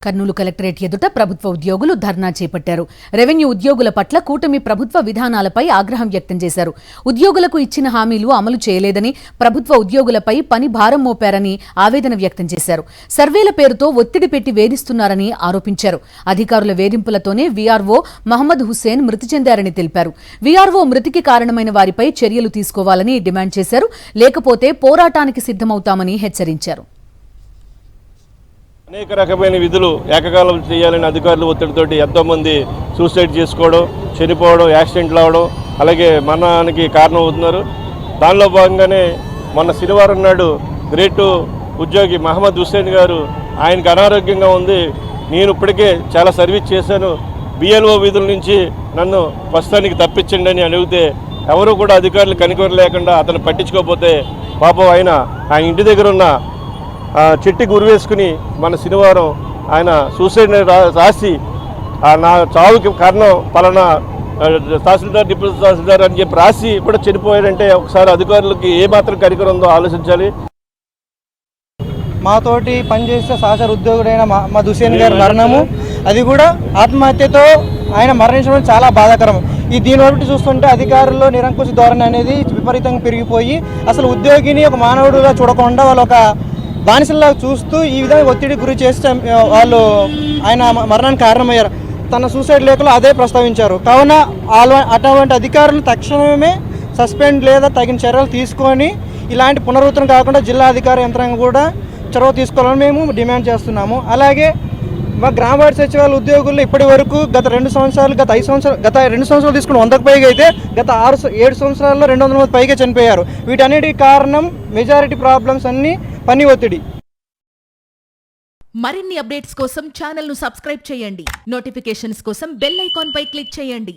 Kurnool collectorate ఎదుట ప్రభుత్వ ఉద్యోగులు ధర్నా చేపట్టారు. రెవెన్యూ ఉద్యోగుల పట్ల కూటమి ప్రభుత్వ విధానాలపై ఆగ్రహం వ్యక్తం చేశారు. ఉద్యోగులకు ఇచ్చిన హామీలు అమలు చేయలేదని, ప్రభుత్వ ఉద్యోగులపై పని భారం మోపారని ఆవేదన వ్యక్తం చేశారు. సర్వేల పేరుతో ఒత్తిడి పెట్టి వేధిస్తున్నారని ఆరోపించారు. అధికారుల వేధింపులతోనే వీఆర్ఓ మహమ్మద్ హుస్సేన్ మృతి చెందారని తెలిపారు. వీఆర్ఓ మృతికి కారణమైన వారిపై చర్యలు తీసుకోవాలని డిమాండ్ చేశారు. లేకపోతే పోరాటానికి సిద్ధమవుతామని హెచ్చరించారు. అనేక రకమైన విధులు ఏకకాలం చేయాలని అధికారులు ఒత్తిడితోటి ఎంతోమంది సూసైడ్ చేసుకోవడం, చనిపోవడం, యాక్సిడెంట్లు అవడం, అలాగే మరణానికి కారణం అవుతున్నారు. దానిలో భాగంగానే మొన్న శనివారం నాడు గ్రేట్ ఉద్యోగి మహమ్మద్ హుస్సేన్ గారు ఆయనకు అనారోగ్యంగా ఉంది. నేను ఇప్పటికే చాలా సర్వీస్ చేశాను, బిఎల్ఓ విధుల నుంచి నన్ను ప్రస్తుతానికి తప్పించండి అని అడిగితే ఎవరు కూడా అధికారులు కనికరం లేకుండా అతను పట్టించుకోకపోతే పాపం ఆయన ఇంటి దగ్గర ఉన్న చెట్టుకి గురివేసుకుని మన శనివారం ఆయన సూసైడ్ రాసి నా చావుకి కారణం పలానా తహసీల్దార్, డిప్యూటీ తహసీల్దార్ అని చెప్పి రాసి కూడా చనిపోయాడంటే ఒకసారి అధికారులకి ఏమాత్రం కనికరం ఉందో ఆలోచించాలి. మాతోటి పనిచేసే సహచర ఉద్యోగుడైన మహమ్మద్ హుస్సేన్ గారి మరణము, అది కూడా ఆత్మహత్యతో ఆయన మరణించడం చాలా బాధాకరం. దీని బట్టి చూస్తుంటే అధికారుల్లో నిరంకుశ ధోరణి అనేది విపరీతంగా పెరిగిపోయి అసలు ఉద్యోగిని ఒక మానవుడిగా చూడకుండా వాళ్ళు ఒక బానిసల్లా చూస్తూ ఈ విధంగా ఒత్తిడి గురి చేసి వాళ్ళు ఆయన మరణానికి కారణమయ్యారు. తన సూసైడ్ లేఖలో అదే ప్రస్తావించారు. కావున అటువంటి అధికారులను తక్షణమే సస్పెండ్ లేదా తగిన చర్యలు తీసుకొని ఇలాంటి పునరుద్ధరణ కాకుండా జిల్లా అధికార యంత్రాంగం కూడా చొరవ తీసుకోవాలని మేము డిమాండ్ చేస్తున్నాము. అలాగే మా గ్రామ వార్డు సచివాలయ ఉద్యోగులు ఇప్పటి వరకు గత 2 సంవత్సరాలు, గత 2 సంవత్సరాలు తీసుకుని 100కు పైగా అయితే గత 7 సంవత్సరాల్లో 200 మంది పైగా చనిపోయారు. వీటన్నిటికీ కారణం మెజారిటీ ప్రాబ్లమ్స్ అన్ని పని ఒత్తిడి. మరిన్ని అప్డేట్స్ కోసం ఛానల్ ను సబ్స్క్రైబ్ చేయండి. నోటిఫికేషన్స్ కోసం బెల్ ఐకాన్ పై క్లిక్ చేయండి.